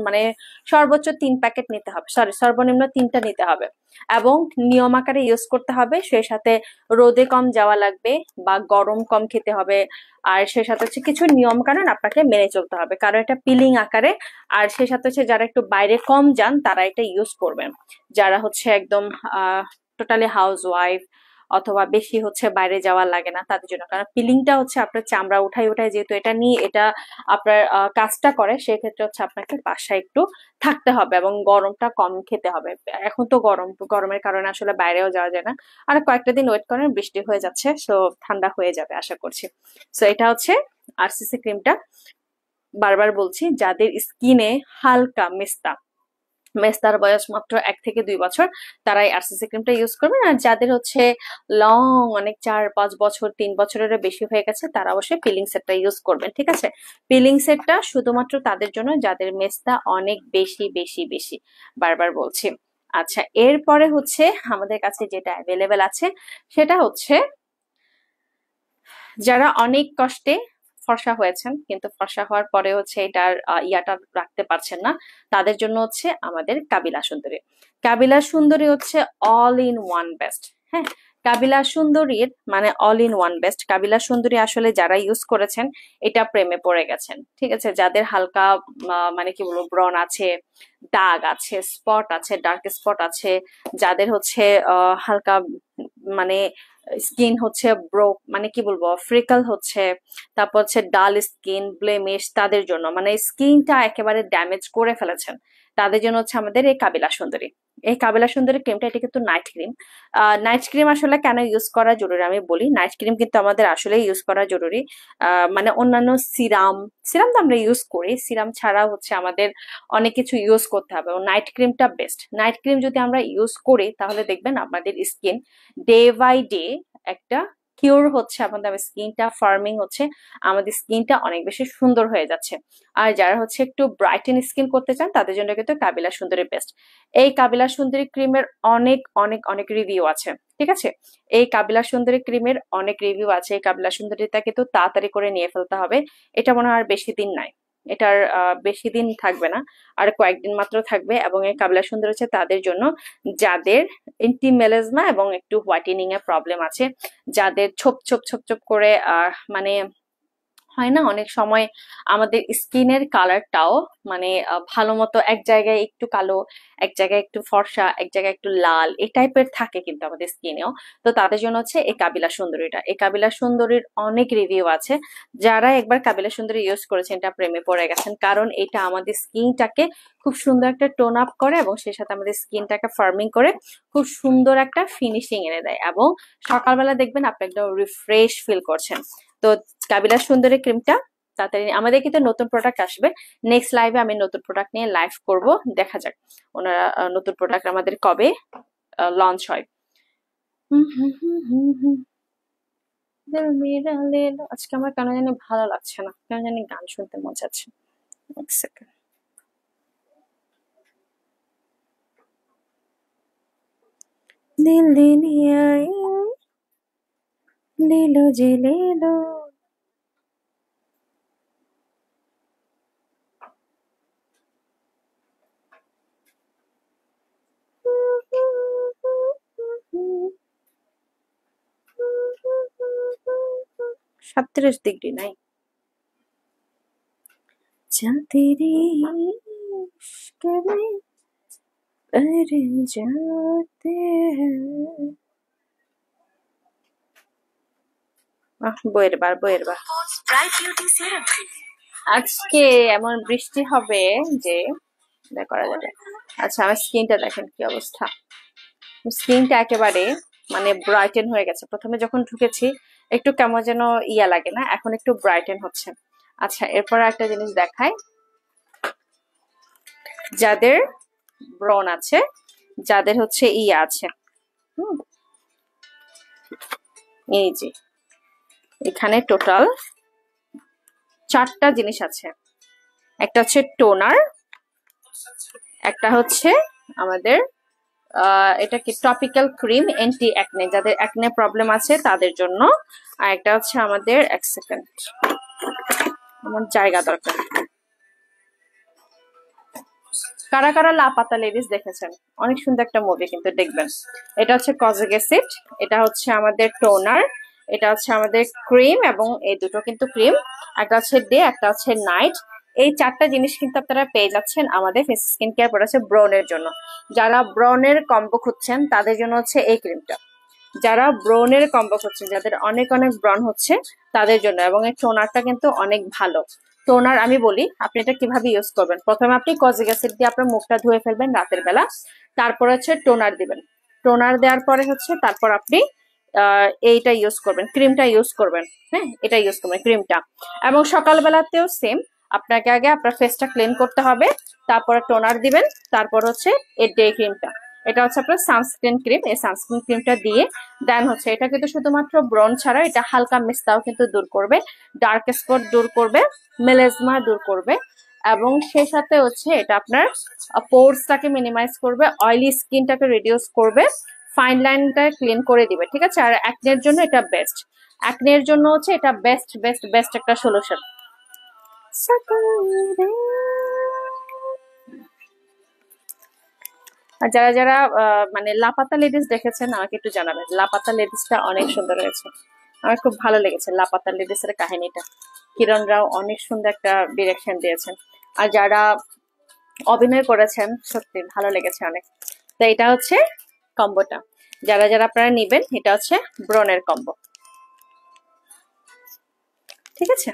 [SPEAKER 1] মানে সর্বোচ্চ 3 প্যাকেট নিতে হবে, সরি সর্বনিম্ন 3টা নিতে হবে, এবং নিয়ম আকারে ইউজ করতে হবে। সেই সাথে রোদে কম যাওয়া লাগবে বা গরম কম খেতে হবে, আর সে সাথে হচ্ছে কিছু নিয়ম কানুন আপনাকে মেনে চলতে হবে, কারণ এটা পিলিং আকারে। আর সে সাথে হচ্ছে যারা একটু বাইরে কম যান তারা এটা ইউজ করবেন, যারা হচ্ছে একদম টোটালি হাউস ওয়াইফ অথবা বেশি হচ্ছে বাইরে যাওয়া লাগে না তাদের জন্য। কারণ পিলিংটা হচ্ছে আপনার চামড়া উঠাই উঠাই যেহেতু এটা নিয়ে এটা আপনার কাজটা করে, সেক্ষেত্রে হচ্ছে আপনাকে বাসায় একটু থাকতে হবে এবং গরমটা কম খেতে হবে। এখন তো গরমের কারণে আসলে বাইরেও যাওয়া যায় না। আর কয়েকটা দিন ওয়েট করেন, বৃষ্টি হয়ে যাচ্ছে, সো ঠান্ডা হয়ে যাবে আশা করছি। সো এটা হচ্ছে আরসিসি ক্রিমটা। বারবার বলছি, যাদের স্কিনে হালকা মেস্তা, মেস্তার বয়স মাত্র 1 থেকে 2 বছর, তারাই আরসিসি ক্রিমটা ইউজ করবেন। আর যাদের হচ্ছে লং অনেক 4-5 বছর 3 বছরের বেশি হয়ে গেছে, তারা অবশ্যই পিলিং সেটটা ইউজ করবেন, ঠিক আছে? পিলিং সেটটা শুধুমাত্র তাদের জন্য যাদের মেস্তা অনেক বেশি বেশি বেশি, বারবার বলছি। আচ্ছা, এরপরে হচ্ছে আমাদের কাছে যেটা অ্যাভেলেবেল আছে সেটা হচ্ছে যারা অনেক কষ্টে ফর্সা হয়েছেন কিন্তু ফর্সা হওয়ার পরে হচ্ছে এটার ইয়াটা রাখতে পারছেন না, তাদের জন্য হচ্ছে আমাদের কাবিলা সুন্দরী। কাবিলা সুন্দরী হচ্ছে অল ইন ওয়ান বেস্ট। হ্যাঁ, কাবিলা সুন্দরীর মানে অল ইন ওয়ান বেস্ট। কাবিলা সুন্দরী আসলে যারা ইউজ করেছেন এটা প্রেমে পড়ে গেছেন, ঠিক আছে? যাদের হালকা মানে কি বলবো ব্রণ আছে, দাগ আছে, স্পট আছে, ডার্ক স্পট আছে, যাদের হচ্ছে হালকা মানে স্কিন হচ্ছে মানে কি বলবো ফ্রিকল হচ্ছে, তারপর হচ্ছে ডাল স্কিন, ব্লেমিশ, তাদের জন্য মানে স্কিনটা একেবারে ড্যামেজ করে ফেলেছেন, তাদের জন্য হচ্ছে আমাদের এই কাবিলা সুন্দরী। এই কাবিলা সুন্দরী ক্রিমটা, এটা কিন্তু নাইট ক্রিম। নাইট ক্রিম আসলে কেন ইউজ করা জরুরি আমি বলি। নাইট ক্রিম কিন্তু আমাদের আসলে ইউজ করা জরুরি। মানে অন্যান্য সিরাম, সিরাম তো আমরা ইউজ করি, সিরাম ছাড়া হচ্ছে আমাদের অনেক কিছু ইউজ করতে হবে, নাইট ক্রিমটা বেস্ট। নাইট ক্রিম যদি আমরা ইউজ করি তাহলে দেখবেন আমাদের স্কিন ডে বাই ডে একটা কিউর হচ্ছে, আমাদের স্কিনটা ফার্মিং হচ্ছে, আমাদের স্কিনটা অনেক বেশি সুন্দর হয়ে যাচ্ছে। আর যারা হচ্ছে একটু ব্রাইটেন স্কিন করতে চান তাদের জন্য কিন্তু কাবিলা সুন্দরী বেস্ট। এই কাবিলা সুন্দরী ক্রিমের অনেক অনেক অনেক রিভিউ আছে, ঠিক আছে? এই কাবিলা সুন্দরী ক্রিমের অনেক রিভিউ আছে। এই কাবিলা সুন্দরীটা কিন্তু তাড়াতাড়ি করে নিয়ে ফেলতে হবে, এটা মনে হয় আর বেশি দিন নাই, এটার বেশি দিন থাকবে না, আর কয়েকদিন মাত্র থাকবে। এবং এই কাবিলা সুন্দর হচ্ছে তাদের জন্য যাদের এন্টি মেলাজমা এবং একটু হোয়াইটেনিং এর প্রবলেম আছে, যাদের ছোপ ছোপ ছোপ ছোপ করে মানে হয় না অনেক সময় আমাদের স্কিনের কালারটাও মানে ভালো মতো এক জায়গায় একটু কালো, এক জায়গায় একটু ফর্সা, এক জায়গায় একটু লাল, এই টাইপের থাকে কিন্তু আমাদের স্কিনেও। তো তাদের জন্য হচ্ছে এই কাবিলা সুন্দরীটা। এই কাবিলা সুন্দরীর অনেক রিভিউ আছে, যারা একবার কাবিলা সুন্দরী ইউজ করেছেন এটা প্রেমে পড়ে গেছেন, কারণ এটা আমাদের স্কিনটাকে খুব সুন্দর একটা টোন আপ করে এবং সেই সাথে আমাদের স্কিনটাকে ফার্মিং করে খুব সুন্দর একটা ফিনিশিং এনে দেয়, এবং সকালবেলা দেখবেন আপনি একদম রিফ্রেশ ফিল করছেন। তো কাবিলা সুন্দরী ক্রিমটা তাড়াতাড়ি, আমাদের কিন্তু নতুন প্রোডাক্ট আসবে, নেক্সট লাইভে আমি নতুন প্রোডাক্ট নিয়ে লাইভ করব, দেখা যাক ওনারা নতুন প্রোডাক্ট আমাদের কবে লঞ্চ হয়। আজকে আমার কেন জানি ভালো লাগছে না, কেন জানি গান শুনতে মন চাচ্ছে। এক সেকেন্ড। দিল দুনিয়া লেলো যে লেলো। সাতত্রিশ ডিগ্রি নাই। जा तेरे इश्क में पर जाते हैं। বইয়ের বার বইয়ের বার। আজকে এমন বৃষ্টি হবে যে করা যাবে। আচ্ছা, আমার স্কিনটা দেখেন কি অবস্থা, স্কিনটা একেবারে মানে ব্রাইটেন হয়ে গেছে। প্রথমে যখন ঢুকেছি একটু কেমন যেন ইয়া লাগে না, এখন একটু ব্রাইটেন হচ্ছে। আচ্ছা, এরপর একটা জিনিস দেখাই, যাদের ব্রণ আছে, যাদের হচ্ছে আছে, হুম, এই যে এখানে টোটাল 4টা জিনিস আছে। একটা হচ্ছে টোনার, একটা হচ্ছে আমাদের এটা কি টপিক্যাল ক্রিম অ্যান্টি অ্যাকনে, যাদের অ্যাকনে প্রবলেম আছে তাদের জন্য। আর একটা হচ্ছে আমাদের, এক সেকেন্ড, আমার জায়গা দরকার। কারা কারা লাপাতা লেডিস দেখেছেন? অনেক সুন্দর একটা মুভি, কিন্তু দেখবেন। এটা হচ্ছে কজিক অ্যাসিড, এটা হচ্ছে আমাদের টোনার, এটা হচ্ছে আমাদের ক্রিম, এবং এই দুটো কিন্তু ক্রিম, একটা হচ্ছে ডে, একটা হচ্ছে নাইট। এই 4টা জিনিস কিন্তু আপনারা পেয়ে যাচ্ছেন আমাদের ফেস স্কিন কেয়ার প্রোডাক্টে ব্রনের জন্য। যারা ব্রনের কম্বো খুঁজছেন তাদের জন্য হচ্ছে এই ক্রিমটা। যারা ব্রনের কম্বো খুঁজছেন, যাদের অনেক অনেক ব্রন হচ্ছে তাদের জন্য। এবং এই টোনারটা কিন্তু অনেক ভালো টোনার। আমি বলি আপনি এটা কিভাবে ইউজ করবেন। প্রথমে আপনি কজিক অ্যাসিড দিয়ে আপনার মুখটা ধুয়ে ফেলবেন রাতের বেলা, তারপর হচ্ছে টোনার দিবেন। টোনার দেওয়ার পরে হচ্ছে তারপর আপনি এইটা ইউজ করবেন, ক্রিমটা ইউজ করবেন। হ্যাঁ, এটা ইউজ করবেন ক্রিমটা। এবং সকালবেলাতেও সেম, আপনাকে আগে আপনার ফেসটা ক্লিন করতে হবে, তারপরে টোনার দিবেন, তারপর হচ্ছে এই ডে ক্রিমটা। এটা হচ্ছে আপনার সানস্ক্রিন ক্রিম। এই সানস্ক্রিন ক্রিমটা দিয়ে দেন হচ্ছে, এটা কিন্তু শুধুমাত্র ব্রন ছাড়া এটা হালকা মেস্তাও কিন্তু দূর করবে, ডার্ক স্পট দূর করবে, মেলেজমা দূর করবে, এবং সেই সাথে হচ্ছে এটা আপনার পোরসটাকে মিনিমাইজ করবে, অয়েলি স্কিনটাকে রিডিউস করবে, ফাইন লাইনটা ক্লিন করে দিবে। ঠিক আছে? আর অ্যাকনের জন্য এটা বেস্ট, অ্যাকনের জন্য হচ্ছে এটা বেস্ট বেস্ট বেস্ট একটা সলিউশন। আর যারা যারা মানে লাপাতা লেডিস দেখেছেন আমাকে একটু জানাবেন। লাপাতা লেডিসটা অনেক সুন্দর হয়েছে, আমার খুব ভালো লেগেছে লাপাতা লেডিসের কাহিনীটা। কিরণ রাও অনেক সুন্দর একটা ডিরেকশন দিয়েছেন, আর যারা অভিনয় করেছেন সত্যি ভালো লেগেছে অনেক। তো এটা হচ্ছে কম্বোটা, যারা যারা আপনারা নিবেন, এটা হচ্ছে ব্রনের কম্বো। ঠিক আছে?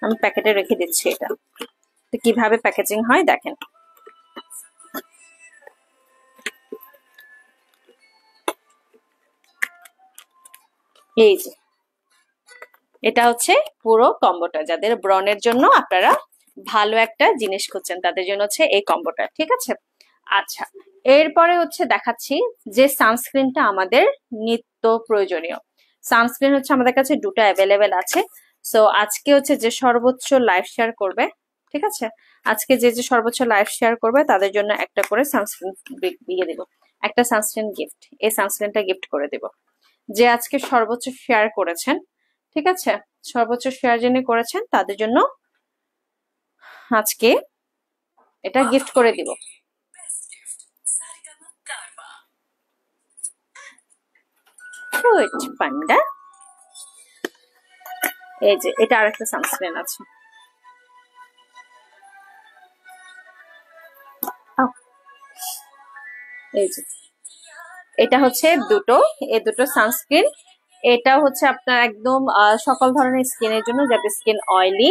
[SPEAKER 1] আমি প্যাকেটে রেখে দিচ্ছি এটা। তো কিভাবে প্যাকেজিং হয় দেখেন। এই যে এটা হচ্ছে পুরো কম্বোটা, যাদের ব্রনের জন্য আপনারা ভালো একটা জিনিস খুঁজছেন তাদের জন্য হচ্ছে এই কম্বোটা। ঠিক আছে? আচ্ছা, এরপরে হচ্ছে দেখাচ্ছি যে সানস্ক্রিনটা আমাদের নিত্য প্রয়োজনীয়। সানস্ক্রিন হচ্ছে আমাদের কাছে দুটো অ্যাভেলেবেল আছে। সো আজকে হচ্ছে যে সর্বোচ্চ লাইভ শেয়ার করবে, ঠিক আছে, আজকে যে যে সর্বোচ্চ লাইভ শেয়ার করবে তাদের জন্য একটা করে সানস্ক্রিন দিয়ে দিব, একটা সানস্ক্রিন গিফট। এই সানস্ক্রিনটা গিফট করে দিব যে আজকে সর্বোচ্চ শেয়ার করেছেন। ঠিক আছে? সর্বোচ্চ শেয়ার যিনি করেছেন তাদের জন্য আজকে এটা গিফট করে দিব। গুড পান্ডা। এই যে এটা আরেকটা সানস্ক্রিন আছে। এই যে এটা হচ্ছে দুটো, এই দুটো সানস্ক্রিন। এটা হচ্ছে আপনার একদম সকল ধরনের স্কিনের জন্য, যাদের স্কিন অয়েলি,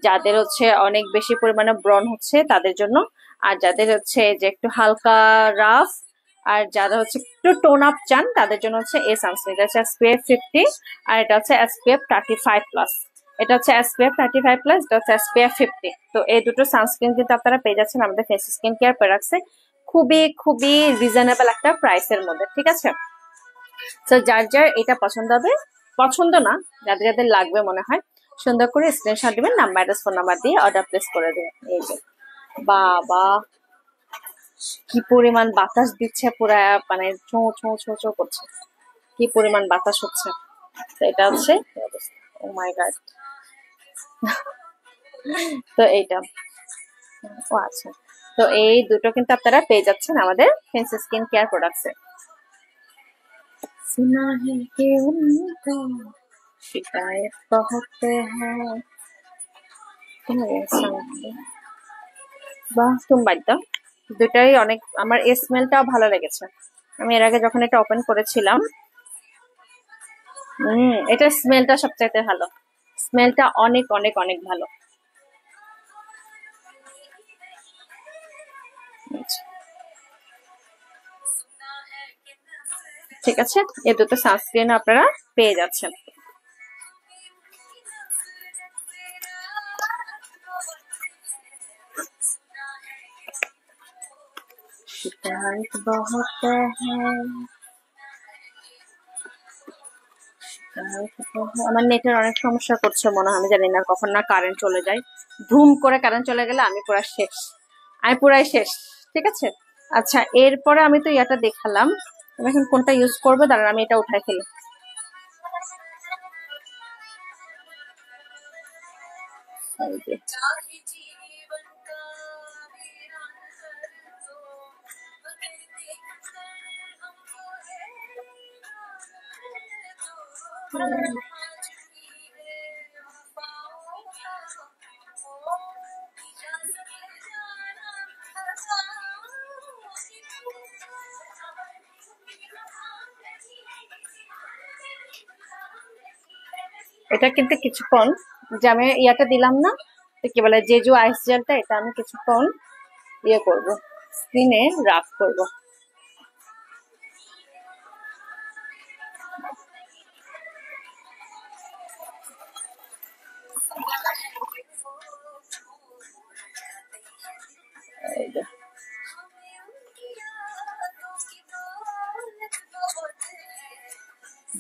[SPEAKER 1] যাদের হচ্ছে অনেক বেশি পরিমাণে ব্রন হচ্ছে তাদের জন্য, আর যাদের হচ্ছে যে একটু হালকা রাফ, আর যারা হচ্ছে একটু টোন আপ চান তাদের জন্য হচ্ছে এই সানস্ক্রিন। এটা হচ্ছে SPF 50, আর এটা হচ্ছে SPF 35+। এটা হচ্ছে SPF 35+, এটা হচ্ছে SPF 50। তো এই দুটো সানস্ক্রিন কিন্তু আপনারা পেয়ে যাচ্ছেন আমাদের ফেস স্কিন কেয়ার প্রোডাক্টসে খুবই খুবই রিজনেবল একটা প্রাইসের মধ্যে। ঠিক আছে? তো যার যার এটা পছন্দ হবে, পছন্দ না, যাদের যাদের লাগবে মনে হয়, সুন্দর করে স্ক্রিনশট দিবেন, নাম্বার অ্যাড্রেস ফোন নাম্বার দিয়ে অর্ডার প্লেস করে দেবেন। এই যে বাবা কি পরিমাণ বাতাস দিচ্ছে, পুরা মানে চো চো চো চো করছে, কি পরিমাণ বাতাস হচ্ছে। তো এটা হচ্ছে ও মাই গড। তো এইটা, ও আচ্ছা, তো এই দুটো কিন্তু আপনারা পেয়ে যাচ্ছেন আমাদের ফেস স্কিন কেয়ার প্রোডাক্টসে। सुना है कि उनका शिकायत बहुत है। বাহ, তুমি বাদ দাও। দুটাই অনেক, আমার এই স্মেলটাও ভালো লেগেছে। আমি এর আগে যখন এটা ওপেন করেছিলাম, এটা স্মেলটা সবচাইতে ভালো, স্মেলটা অনেক অনেক অনেক ভালো। ঠিক আছে, এই দুটো সানস্ক্রিন আপনারা পেয়ে যাচ্ছেন। আমার নেটের অনেক সমস্যা করছে মনে হয়, আমি জানি না কখন না কারেন্ট চলে যায়। ধুম করে কারেন্ট চলে গেলে আমি পুরা শেষ, আমি পুরাই শেষ। ঠিক আছে, আচ্ছা এরপরে আমি তো ইয়াটা দেখালাম, আমি এখন কোনটা ইউজ করবো দাঁড়ান আমি এটা উঠাই ফেলি। এটা কিন্তু কিছুক্ষণ, যে আমি ইয়াটা দিলাম না, কি বলে জেজু আইস জেলটা, এটা আমি কিছুক্ষণ ইয়ে করব, স্কিনে রাফ করব।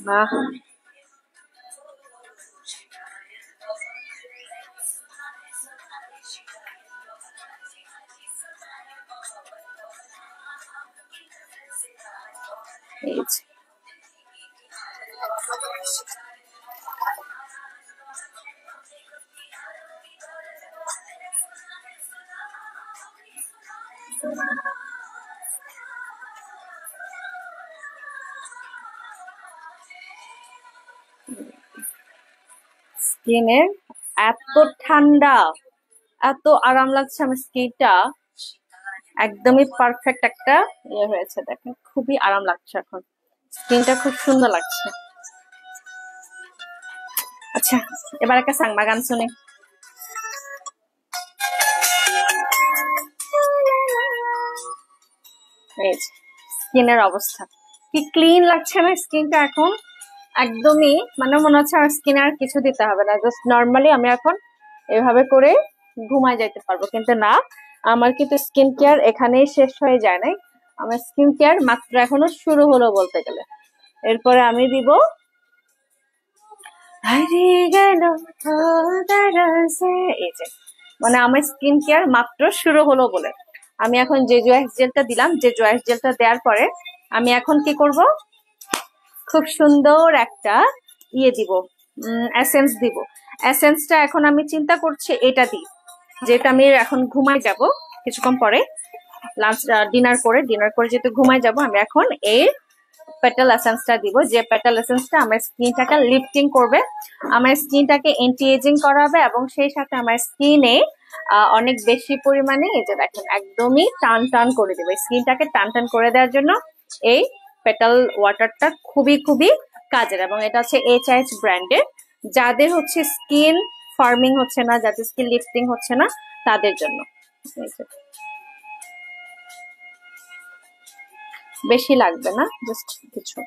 [SPEAKER 1] বাহ, এই যে স্কিনের এত ঠান্ডা, এত আরাম লাগছে, আমার স্কিনটা একদমই পারফেক্ট একটা ইয়ে হয়েছে, দেখেন খুবই আরাম লাগছে, এখন স্কিনটা খুব সুন্দর লাগছে। আচ্ছা এবার একটা সাংমা গান শুনি। এই স্কিনের অবস্থা কি ক্লিন লাগছে না, স্কিনটা এখন একদমই মানে মনে হচ্ছে আমার স্কিনে আর কিছু দিতে হবে না, জাস্ট নর্মালি আমি এখন এভাবে করে ঘুমায় যাইতে পারবো। কিন্তু না, আমার কিন্তু স্কিন কেয়ার এখানেই শেষ হয়ে যায় নাই, আমার স্কিন কেয়ার মাত্র এখনো শুরু হলো বলতে গেলে। এরপরে আমি দিব এই যে, মানে আমার স্কিন কেয়ার মাত্র শুরু হলো বলে আমি এখন যে জয়েস জেলটা দিলাম, যে জয়েস জেলটা দেওয়ার পরে আমি এখন কি করব, খুব সুন্দর একটা ইয়ে দিব, এসেন্স দিব। এসেন্সটা এখন আমি চিন্তা করছি এটা দিই, যেটা আমি এখন ঘুমাই যাব কিছুক্ষণ পরে, লাঞ্চ ডিনার করে যেহেতু ঘুমাই যাব, আমি এখন এই পেটাল এসেন্সটা দিব, যে পেটাল এসেন্সটা আমার স্কিনটাকে লিফটিং করবে, আমার স্কিনটাকে এন্টি এজিং করাবে, এবং সেই সাথে আমার স্কিনে অনেক বেশি পরিমাণে এই যে দেখেন একদমই টান টান করে দেবে, স্কিনটাকে টান টান করে দেওয়ার জন্য এই পেটাল ওয়াটারটা খুবই খুবই কাজের। এবং এটা হচ্ছে HH ব্র্যান্ডের, যাদের হচ্ছে স্কিন ফার্মিং হচ্ছে না, যাদের স্কিন লিফটিং হচ্ছে না, তাদের জন্য। বেশি লাগবে না, জাস্ট কিছু।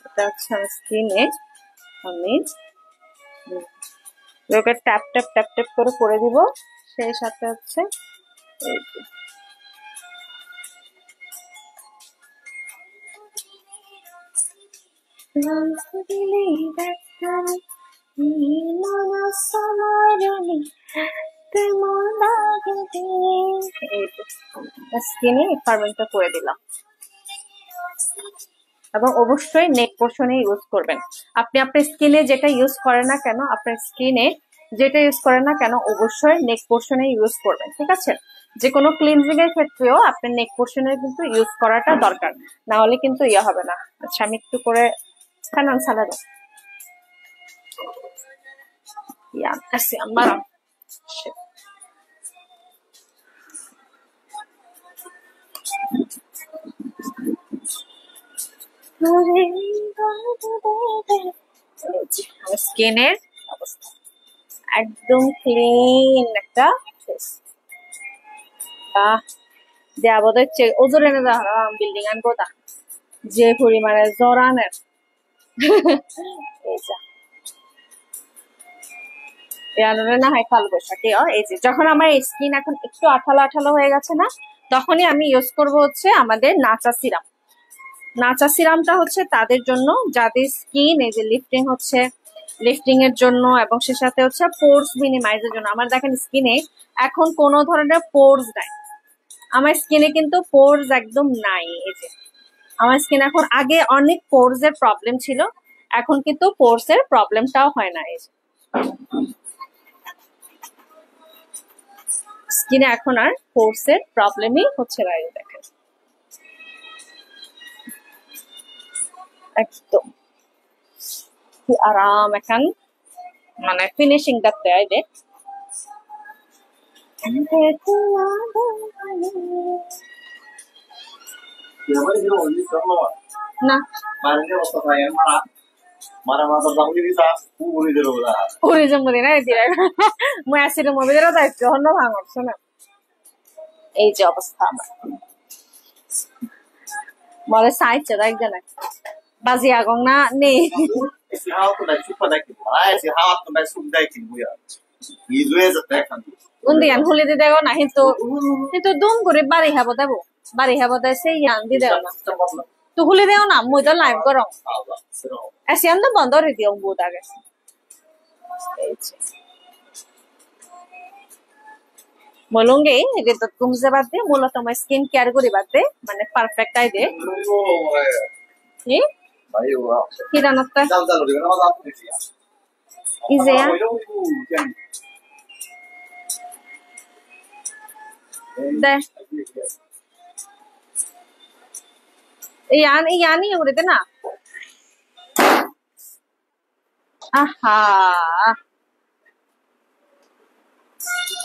[SPEAKER 1] এটা হচ্ছে আমার স্কিনে, আমি ওকে ট্যাপ ট্যাপ ট্যাপ ট্যাপ করে দিব, সেই সাথে হচ্ছে এই যে স্কিনে ফার্মিংটা করে দিলাম। এবং অবশ্যই নেক পোর্শনে ইউজ করবেন। আপনি আপনার স্কিনে যেটা ইউজ করেন না কেন, আপনার স্কিনে যেটা ইউজ করেন না কেন, অবশ্যই নেক পোর্শনে ইউজ করবেন, ঠিক আছে? যে কোনো ক্লিনজিং এর ক্ষেত্রেও আপনার নেক পোর্শনে কিন্তু ইউজ করাটা দরকার, না হলে কিন্তু ইয়ে হবে না। আচ্ছা আমি একটু করে কানান সালাদ আসি আমার স্কিনের অবস্থা একদম ক্লিন একটা ফেস। দেয়া বোধ হচ্ছে ওজোর এনে দেওয়া বিল্ডিং আনবো তা যে পরিমাণে জ্বর আনের। এই যা না হয় কাল বৈশাখী। এই যে যখন আমার স্কিন এখন একটু আঠালো আঠালো হয়ে গেছে না, তখনই আমি ইউজ করব হচ্ছে আমাদের নাচা সিরাম। নাচা সিরামটা হচ্ছে তাদের জন্য যাদের স্কিন এই যে লিফটিং এর জন্য, এবং সে সাথে হচ্ছে পোর্স মিনিমাইজের জন্য। আমার দেখেন স্কিনে এখন কোনো ধরনের পোর্স নাই, আমার স্কিনে কিন্তু পোর্স একদম নাই। এই যে আমার স্কিন এখন, আগে অনেক পোর্স এর প্রবলেম ছিল, এখন কিন্তু পোর্স এর প্রবলেমটাও হয় না। এই যে স্কিনে এখন আর পোর্স এর প্রবলেমই হচ্ছে না। এই দেখেন একদম কি আরাম এখন, মানে ফিনিশিং করতে হয় যে না উড়ি জমুরি না দিয়ে মই আসির মবিদেরও দায়িত্ব হন্য ভাঙর শোনা। এই যে অবস্থা আমার বলে সাইছে একজন বাজি আগং না নেই উন্দিয়ান হুলি দি দেব না কিন্তু কিন্তু দুম করে বাড়ি হব দে সেই ইয়ান দি দেব না তো হুলি দেও না মই তো লাইভ করং আসিয়াম তো বন্ধ রে দিও বুদ আগে। বলুঙ্গে এটা তো গুমজে বাদ দে মূলত আমার স্কিন কেয়ার করি বাদ দে মানে পারফেক্ট আই দে কি কি জানাতে ইজে দে ইয়ানি উড়ে দে না। আহা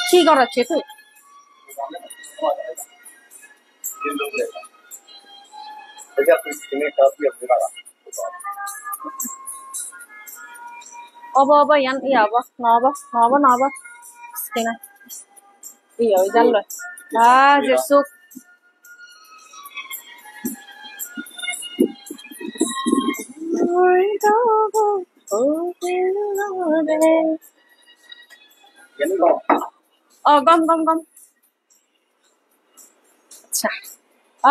[SPEAKER 1] কি করাচ্ছে তুই অবা ইয়ান ইয়াবা নবা স্কিনা iya jallo jesuk গম আচ্ছা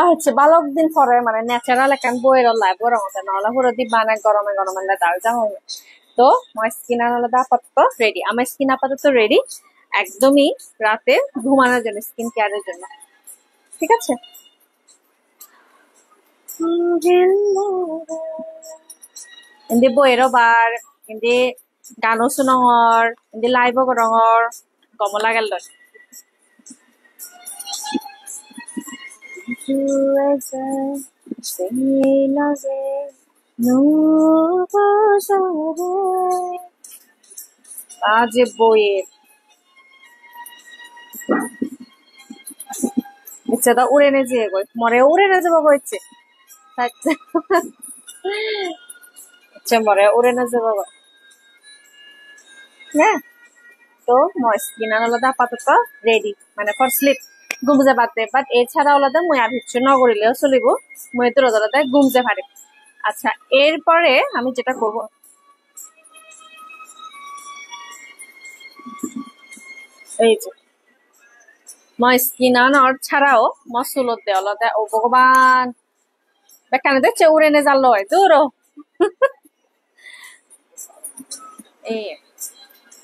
[SPEAKER 1] হচ্ছে বালক দিন পরে মানে ন্যাচারাল এখন বইয়ের লাইভ গরম হতে নাহলে পুরো দিন মানে গরমে দাল যাও। তো আমার স্কিন আলাদা আপাতত রেডি, আমার স্কিন আপাতত রেডি একদমই রাতে ঘুমানোর জন্য, স্কিন কেয়ারের জন্য। ঠিক আছে hindi বইয়েরও বার hindi গানো শুনঙর hindi লাইভ করঙর কমলা গেল আজ বইয়ের ইচ্ছে তো উড়ে নে যেয়ে গই মরে উড়ে না যাবো ইচ্ছে ইচ্ছে মরে উড়ে না যাবো। হ্যাঁ তো মই স্কিন আলাদা আপাতত রেডি মানে ফর স্লিপ ঘুমজে পারতে, বাট এছাড়া আলাদা মই আর কিছু ন করিলেও চলিব, মই তোর আলাদা ঘুমজে পারি। আচ্ছা এরপরে আমি যেটা করব এই যে মই স্কিন আনার ছাড়াও মসুলত দে আলাদা ও ভগবান বেকানে দেখছে উড়ে নে জাল লয় দূর এই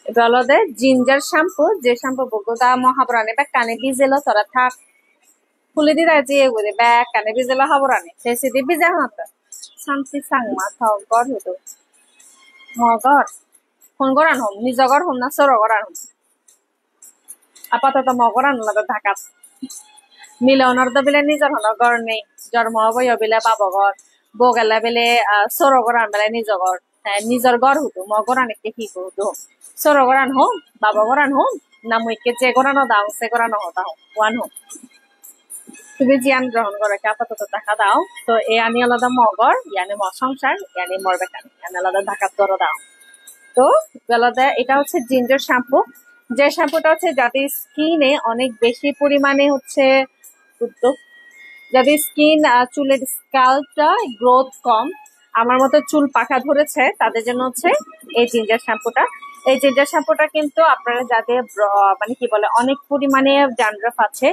[SPEAKER 1] এটা আলাদা জিঞ্জার শ্যাম্পু, যে শ্যাম্পু বগুদা মহাবরানে বেকানে ভিজেলো তোরা থাক খুলে দিদা যে এগুলো বেকানে ভিজেলো হাবরানে শেষে দিয়ে ভিজে হাত শান্তি সাংমা থাও গর হতো মগর ফোন করান হোম নিজ ঘর হোম না সর করান হোম আপাতত মগরান লাগে ঢাকাত মিলনের তো বেলে নিজের হন ঘর নেই, জন্ম হবই বেলে বাব ঘর বউ গেলে বেলে সর করান বেলে নিজ ঘর নিজের ঘর হতো মগরান একটু কি হতো সর করান হোম বাবা করান হোম না মুইকে যে করানো দাও সে করানো হতা হোম ওয়ান হোম তুমি জিয়ান গ্রহণ করো কি আপাতত দেখা দাও তো এ আনি আলাদা মগর ইয়ানি ম সংসার ইয়ানি মরবে কেন ইয়ানি আলাদা ঢাকাত ধরো দাও তো আলাদা এটা হচ্ছে জিঞ্জার শ্যাম্পু যে শ্যাম্পুটা হচ্ছে যাদের স্কিনে অনেক বেশি পরিমাণে হচ্ছে উদ্যোগ যাদের স্কিন চুলের স্ক্যাল্পটা গ্রোথ কম আমার মতো চুল পাকা ধরেছে তাদের জন্য হচ্ছে এই জিঞ্জার শ্যাম্পুটা এই জিঞ্জার শ্যাম্পুটা কিন্তু আপনারা যাদের মানে কি বলে অনেক পরিমাণে ড্যান্ড্রফ আছে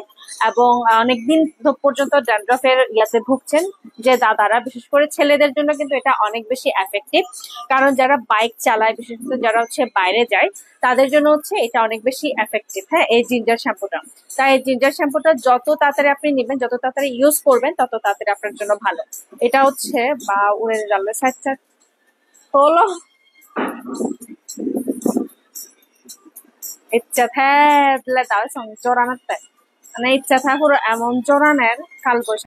[SPEAKER 1] এবং অনেকদিন পর্যন্ত ড্যান্ড্রফের ইয়াতে ভুগছেন যে দাদারা বিশেষ করে ছেলেদের জন্য কিন্তু এটা অনেক বেশি এফেক্টিভ কারণ যারা বাইক চালায় বিশেষত যারা হচ্ছে বাইরে যায় তাদের জন্য হচ্ছে এটা অনেক বেশি এফেক্টিভ হ্যাঁ এই জিঞ্জার শ্যাম্পুটা তাই এই জিঞ্জার শ্যাম্পুটা যত তাড়াতাড়ি আপনি নেবেন যত তাড়াতাড়ি ইউজ করবেন তত তাড়াতাড়ি আপনার জন্য ভালো এটা হচ্ছে বা উড়ে গেল সাইড সাইড হলো ইচ্ছা থাকলে তাও চোরানোর মানে ইচ্ছা থাকুর এমন চোরানের কাল বৈশাখ